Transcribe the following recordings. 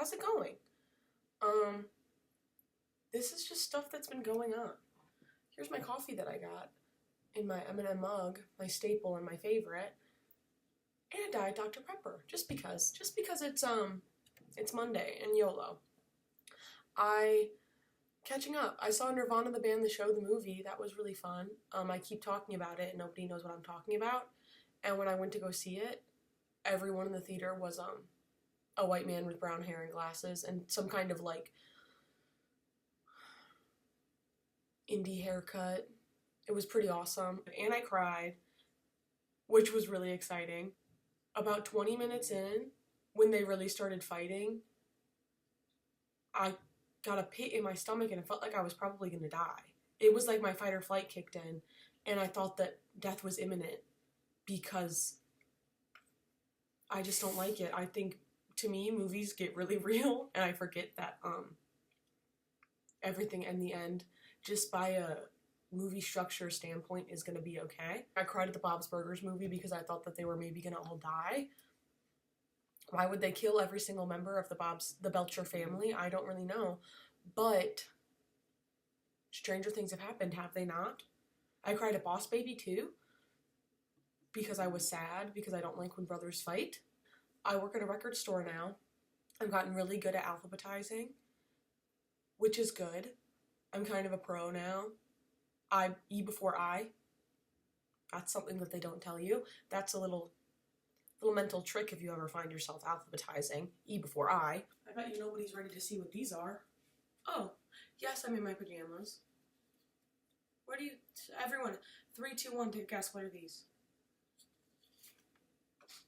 How's it going? This is just stuff that's been going on. Here's my coffee that I got in my M&M mug, my staple and my favorite, and a Diet Dr. Pepper, just because it's Monday and YOLO. Catching up. I saw Nirvana the band, the show, the movie. That was really fun. I keep talking about it and nobody knows what I'm talking about. And when I went to go see it, everyone in the theater was a white man with brown hair and glasses and some kind of like indie haircut. It was pretty awesome. And I cried, which was really exciting. About 20 minutes in, when they really started fighting, I got a pit in my stomach and it felt like I was probably gonna die. It was like my fight or flight kicked in and I thought that death was imminent because I just don't like it. I think, to me, movies get really real and I forget that everything in the end, just by a movie structure standpoint, is gonna be okay. I cried at the Bob's Burgers movie because I thought that they were maybe gonna all die. Why would they kill every single member of the Belcher family? I don't really know. But stranger things have happened, have they not? I cried at Boss Baby too, because I was sad, because I don't like when brothers fight. I work at a record store now. I've gotten really good at alphabetizing, which is good. I'm kind of a pro now. E before I. That's something that they don't tell you. That's a little mental trick if you ever find yourself alphabetizing. E before I. I bet you nobody's ready to see what these are. Oh, yes, I'm in my pajamas. What do you... Everyone, 3, 2, 1, take a guess. What are these?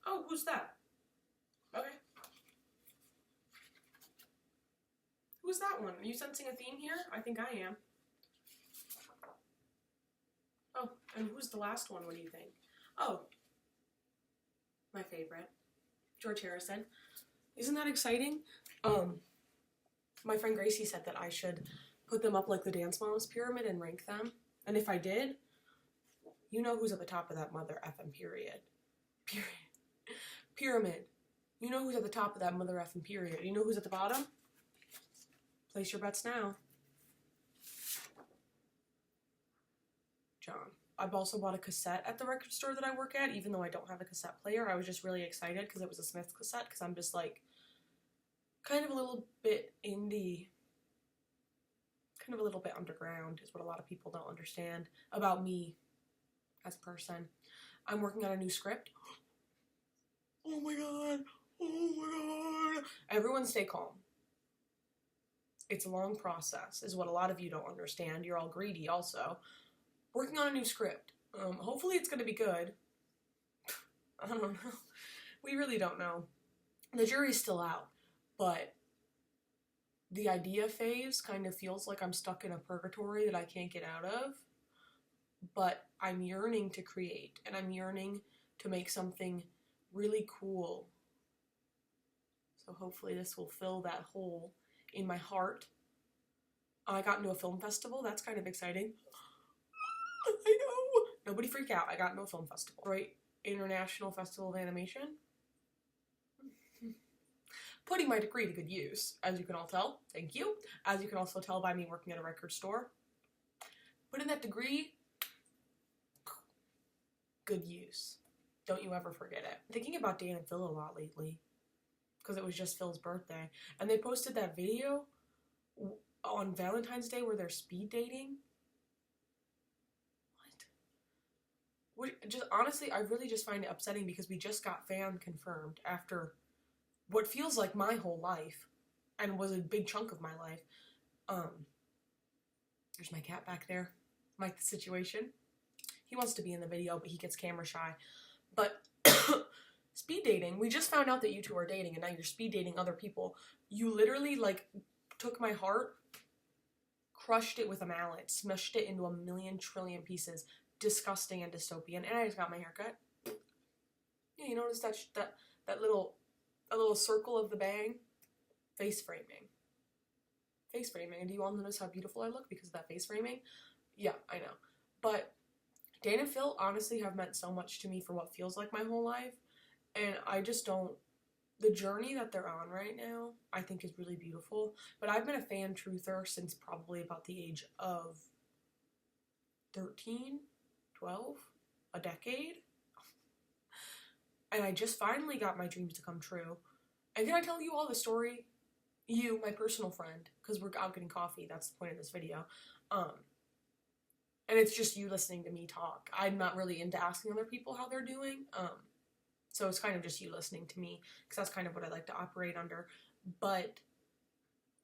Oh, who's that? Okay. Who's that one? Are you sensing a theme here? I think I am. Oh, and who's the last one? What do you think? Oh, my favorite, George Harrison. Isn't that exciting? My friend Gracie said that I should put them up like the Dance Moms pyramid and rank them. And if I did, you know who's at the top of that mother effing period. Pyramid. You know who's at the top of that mother effing period. You know who's at the bottom? Place your bets now. John. I've also bought a cassette at the record store that I work at, even though I don't have a cassette player. I was just really excited because it was a Smith cassette, because I'm just like, kind of a little bit indie, kind of a little bit underground is what a lot of people don't understand about me as a person. I'm working on a new script. Oh my god, oh my god. Everyone stay calm. It's a long process, is what a lot of you don't understand. You're all greedy also. Working on a new script. Hopefully it's going to be good. I don't know. We really don't know. The jury's still out, but the idea phase kind of feels like I'm stuck in a purgatory that I can't get out of, but I'm yearning to create, and I'm yearning to make something really cool. So hopefully this will fill that hole in my heart. I got into a film festival. That's kind of exciting. I know. Nobody freak out. I got into a film festival. Right? International Festival of Animation. Putting my degree to good use, as you can all tell. Thank you. As you can also tell by me working at a record store. Putting that degree, good use. Don't you ever forget it. I'm thinking about Dan and Phil a lot lately, because it was just Phil's birthday. And they posted that video on Valentine's Day where they're speed dating. Just honestly, I really just find it upsetting because we just got fan confirmed after what feels like my whole life and was a big chunk of my life. There's my cat back there. Like the situation. He wants to be in the video, but he gets camera shy. But speed dating, we just found out that you two are dating and now you're speed dating other people. You literally like took my heart, crushed it with a mallet, smushed it into a million trillion pieces. Disgusting and dystopian. And I just got my hair cut. Yeah, you notice that little circle of the bang? Face framing. Face framing. And do you all notice how beautiful I look because of that face framing? Yeah, I know. But Dan and Phil honestly have meant so much to me for what feels like my whole life. And I just don't the journey that they're on right now, I think is really beautiful. But I've been a fan truther since probably about the age of 13, 12, a decade. And I just finally got my dreams to come true. And can I tell you all the story? You, my personal friend, because we're out getting coffee, that's the point of this video. And it's just you listening to me talk. I'm not really into asking other people how they're doing. So it's kind of just you listening to me, because that's kind of what I like to operate under. But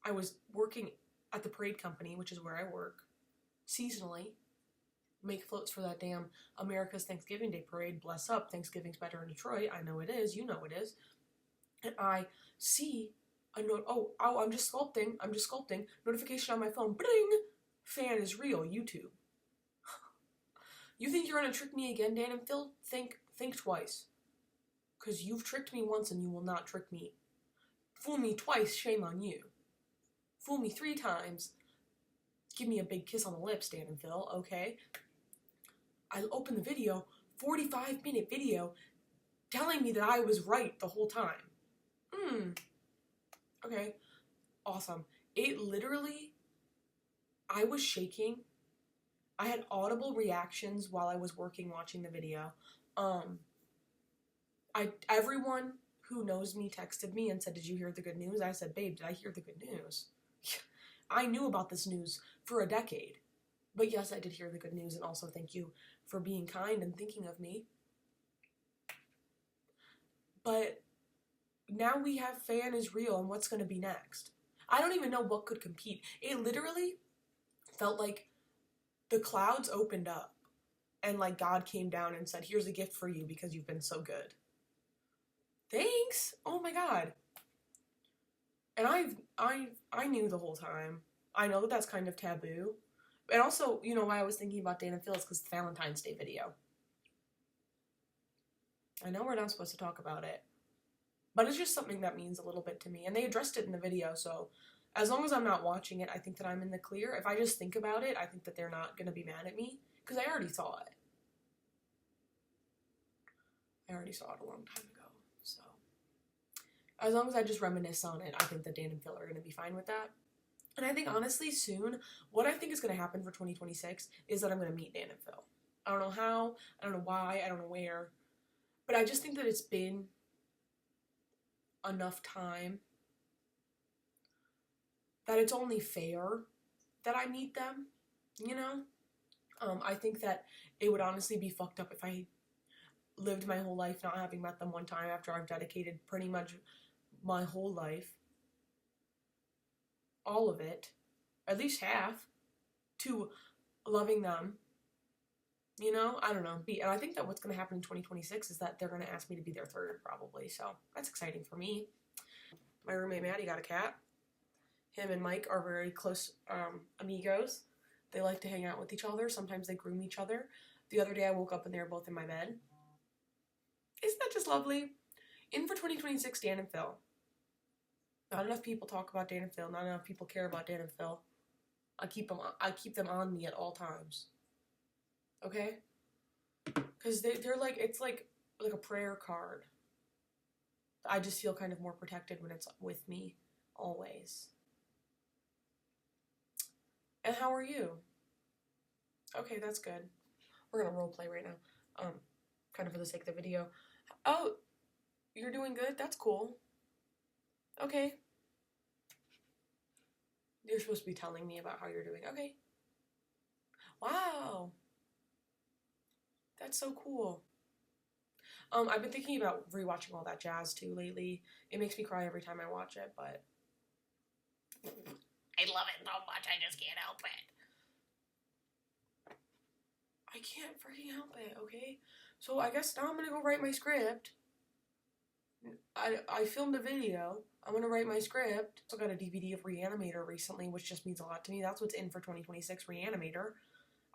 I was working at the parade company, which is where I work, seasonally. Make floats for that damn America's Thanksgiving Day parade. Bless up, Thanksgiving's better in Detroit. I know it is, you know it is. And I see a note, oh, I'm just sculpting. Notification on my phone, bling! Fan is real, YouTube. You think you're gonna trick me again, Dan and Phil? Think twice. Because you've tricked me once and you will not trick me. Fool me twice, shame on you. Fool me 3 times, give me a big kiss on the lips, Dan and Phil, okay? I opened the video, 45-minute video, telling me that I was right the whole time. Okay, awesome. It literally, I was shaking. I had audible reactions while I was working watching the video. Everyone who knows me texted me and said, did you hear the good news? I said, babe, did I hear the good news? I knew about this news for a decade. But yes, I did hear the good news, and also thank you for being kind and thinking of me. But now we have Fan is Real, and what's going to be next? I don't even know what could compete. It literally felt like the clouds opened up, and like God came down and said, here's a gift for you because you've been so good. Thanks! Oh my God. And I knew the whole time. I know that that's kind of taboo. And also, you know, why I was thinking about Dan and Phil is because the Valentine's Day video. I know we're not supposed to talk about it, but it's just something that means a little bit to me. And they addressed it in the video, so as long as I'm not watching it, I think that I'm in the clear. If I just think about it, I think that they're not going to be mad at me, because I already saw it. I already saw it a long time ago, so as long as I just reminisce on it, I think that Dan and Phil are going to be fine with that. And I think, honestly, soon, what I think is going to happen for 2026 is that I'm going to meet Dan and Phil. I don't know how, I don't know why, I don't know where, but I just think that it's been enough time that it's only fair that I meet them, you know? I think that it would honestly be fucked up if I lived my whole life not having met them one time after I've dedicated pretty much my whole life, all of it, at least half, to loving them, you know? I don't know. And I think that what's going to happen in 2026 is that they're going to ask me to be their third, probably, so that's exciting for me. My roommate Maddie got a cat. Him and Mike are very close amigos. They like to hang out with each other. Sometimes they groom each other. The other day I woke up and they were both in my bed. Isn't that just lovely? In for 2026, Dan and Phil. Not enough people talk about Dan and Phil. Not enough people care about Dan and Phil. I keep them on me at all times. Okay? Because they're like, it's like a prayer card. I just feel kind of more protected when it's with me, always. And how are you? Okay, that's good. We're gonna role play right now. Kind of for the sake of the video. Oh, you're doing good? That's cool. Okay. You're supposed to be telling me about how you're doing. Okay. Wow. That's so cool. I've been thinking about rewatching All That Jazz too lately. It makes me cry every time I watch it, but I love it so much, I just can't help it. I can't freaking help it, okay? So I guess now I'm gonna go write my script. I filmed a video. I'm gonna write my script. I got a DVD of Reanimator recently, which just means a lot to me. That's what's in for 2026, Reanimator.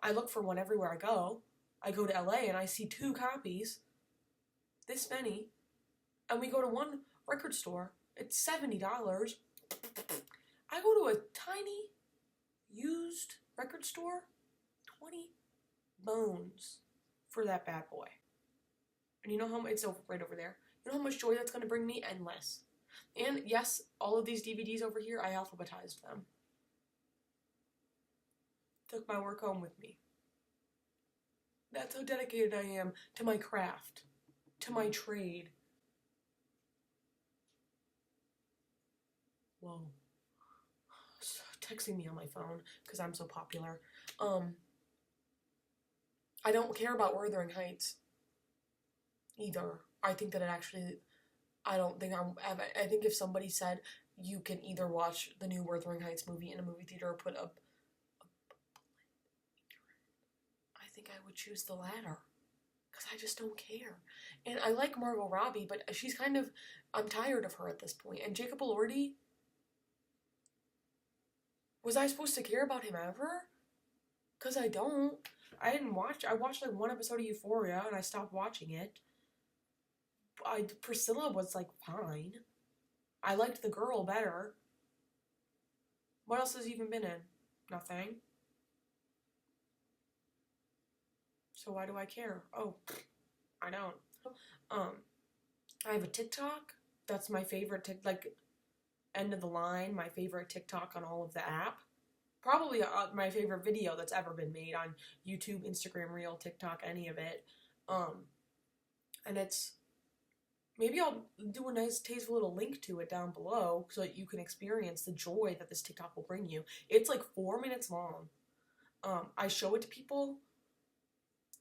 I look for one everywhere I go. I go to LA and I see 2 copies. This many. And we go to one record store. It's $70. I go to a tiny, used record store. 20 bones for that bad boy. And you know how much? It's right over there. You know how much joy that's going to bring me? Endless. And yes, all of these DVDs over here, I alphabetized them. Took my work home with me. That's how dedicated I am to my craft, to my trade. Whoa. Texting me on my phone because I'm so popular. I don't care about Wuthering Heights either. I think that it actually, I think if somebody said you can either watch the new Wuthering Heights movie in a movie theater or put up, I think I would choose the latter. Because I just don't care. And I like Margot Robbie, but she's kind of, I'm tired of her at this point. And Jacob Elordi, was I supposed to care about him ever? Because I don't. I watched like one episode of Euphoria and I stopped watching it. Priscilla was like fine. I liked the girl better. What else has he even been in? Nothing. So why do I care? Oh, I don't. I have a TikTok. That's my favorite end of the line, my favorite TikTok on all of the app. Probably my favorite video that's ever been made on YouTube, Instagram Reel, TikTok, any of it. And it's, maybe I'll do a nice, tasteful little link to it down below so that you can experience the joy that this TikTok will bring you. It's like 4 minutes long. I show it to people,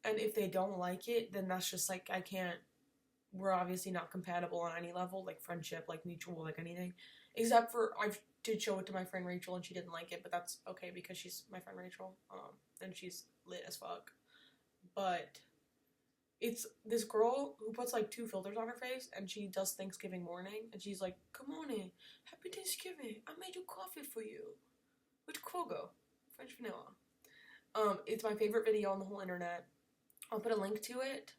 and if they don't like it, then that's just like, we're obviously not compatible on any level, like friendship, like mutual, like anything. Except for, I did show it to my friend Rachel and she didn't like it, but that's okay because she's my friend Rachel, and she's lit as fuck. But it's this girl who puts like 2 filters on her face and she does Thanksgiving morning and she's like, "Good morning, happy Thanksgiving, I made you coffee for you with Kroger, French vanilla." It's my favorite video on the whole internet. I'll put a link to it.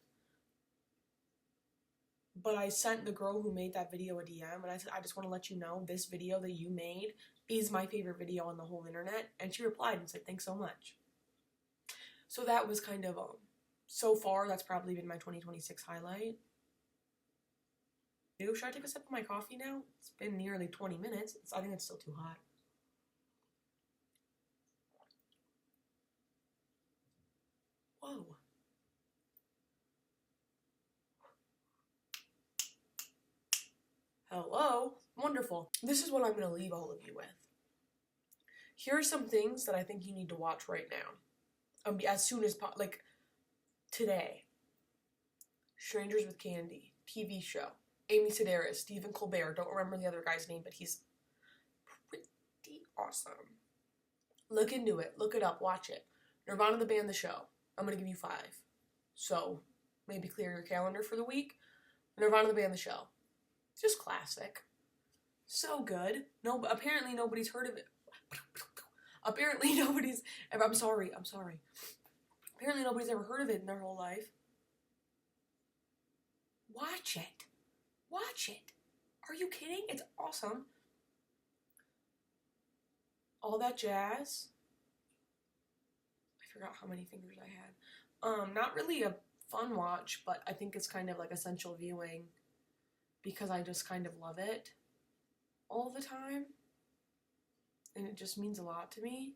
But I sent the girl who made that video a DM and I said, "I just want to let you know this video that you made is my favorite video on the whole internet." And she replied and said, "Thanks so much." So that was kind of, so far, that's probably been my 2026 highlight. Should I take a sip of my coffee now? It's been nearly 20 minutes. I think it's still too hot. Whoa. Hello? Wonderful. This is what I'm going to leave all of you with. Here are some things that I think you need to watch right now. As soon as today. Strangers with Candy, TV show. Amy Sedaris, Stephen Colbert. Don't remember the other guy's name, but he's pretty awesome. Look into it. Look it up. Watch it. Nirvana the band, the show. I'm going to give you 5. So, maybe clear your calendar for the week. Nirvana the band, the show. Just classic. So good. No, apparently nobody's heard of it. Apparently nobody's... I'm sorry. Apparently nobody's ever heard of it in their whole life. Watch it. Watch it. Are you kidding? It's awesome. All That Jazz. I forgot how many fingers I had. Not really a fun watch, but I think it's kind of like essential viewing because I just kind of love it all the time. And it just means a lot to me.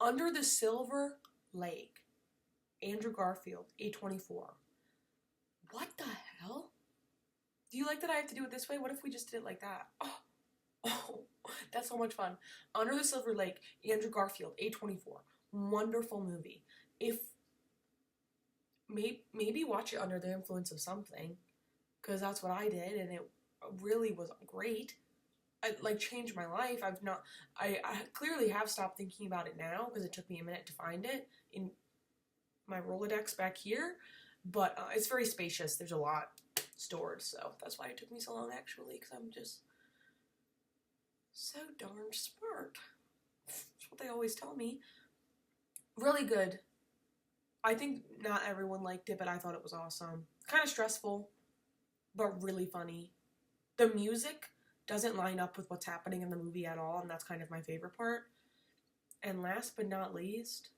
Under the Silver Lake. Andrew Garfield, A24. What the hell? Do you like that I have to do it this way? What if we just did it like that? Oh, that's so much fun. Under the Silver Lake, Andrew Garfield, A24. Wonderful movie. If maybe watch it under the influence of something, because that's what I did, and it really was great. It changed my life. I clearly have stopped thinking about it now because it took me a minute to find it in my Rolodex back here, but it's very spacious. There's a lot stored, so that's why it took me so long actually, because I'm just so darn smart. That's what they always tell me. Really good. I think not everyone liked it, but I thought it was awesome. Kind of stressful, but really funny. The music doesn't line up with what's happening in the movie at all, and that's kind of my favorite part. And last but not least,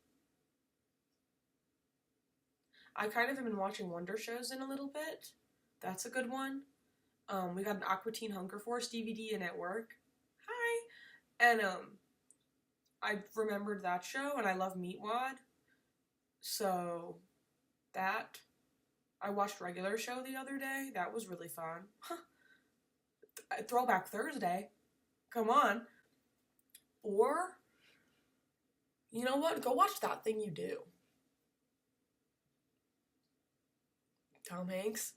I kind of have been watching Wonder Shows in a little bit. That's a good one. We got an Aqua Teen Hunger Force DVD in at work. Hi! And, I remembered that show, and I love Meatwad. So, that. I watched Regular Show the other day. That was really fun. Throwback Thursday. Come on. Or, you know what? Go watch That Thing You Do. Tom Hanks.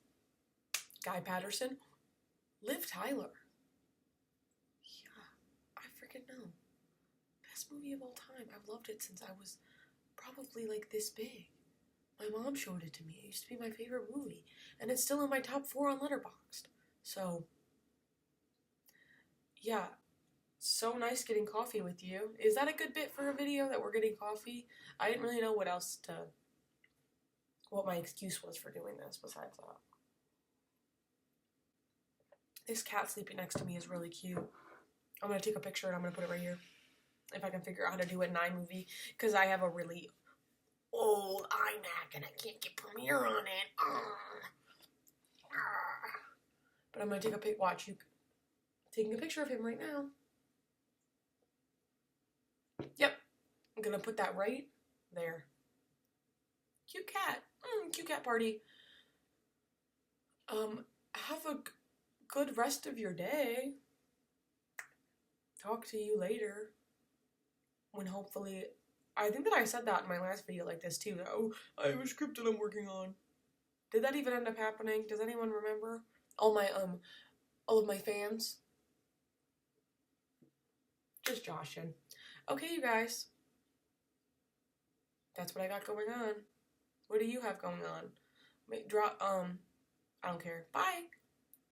Guy Patterson. Liv Tyler. Yeah, I freaking know. Best movie of all time. I've loved it since I was probably like this big. My mom showed it to me. It used to be my favorite movie. And it's still in my top 4 on Letterboxd. So, yeah. So nice getting coffee with you. Is that a good bit for a video that we're getting coffee? I didn't really know what my excuse was for doing this besides that. This cat sleeping next to me is really cute. I'm going to take a picture and I'm going to put it right here. If I can figure out how to do it in iMovie. Because I have a really old iMac and I can't get Premiere on it. But I'm going to take a pic. Watch, you taking a picture of him right now. Yep. I'm going to put that right there. Cute cat. Cute cat party. Have a good rest of your day. Talk to you later. When hopefully, I think that I said that in my last video like this too. That, oh, I have a script that I'm working on. Did that even end up happening? Does anyone remember? All of my fans. Just joshing. Okay, you guys. That's what I got going on. What do you have going on? I don't care. Bye.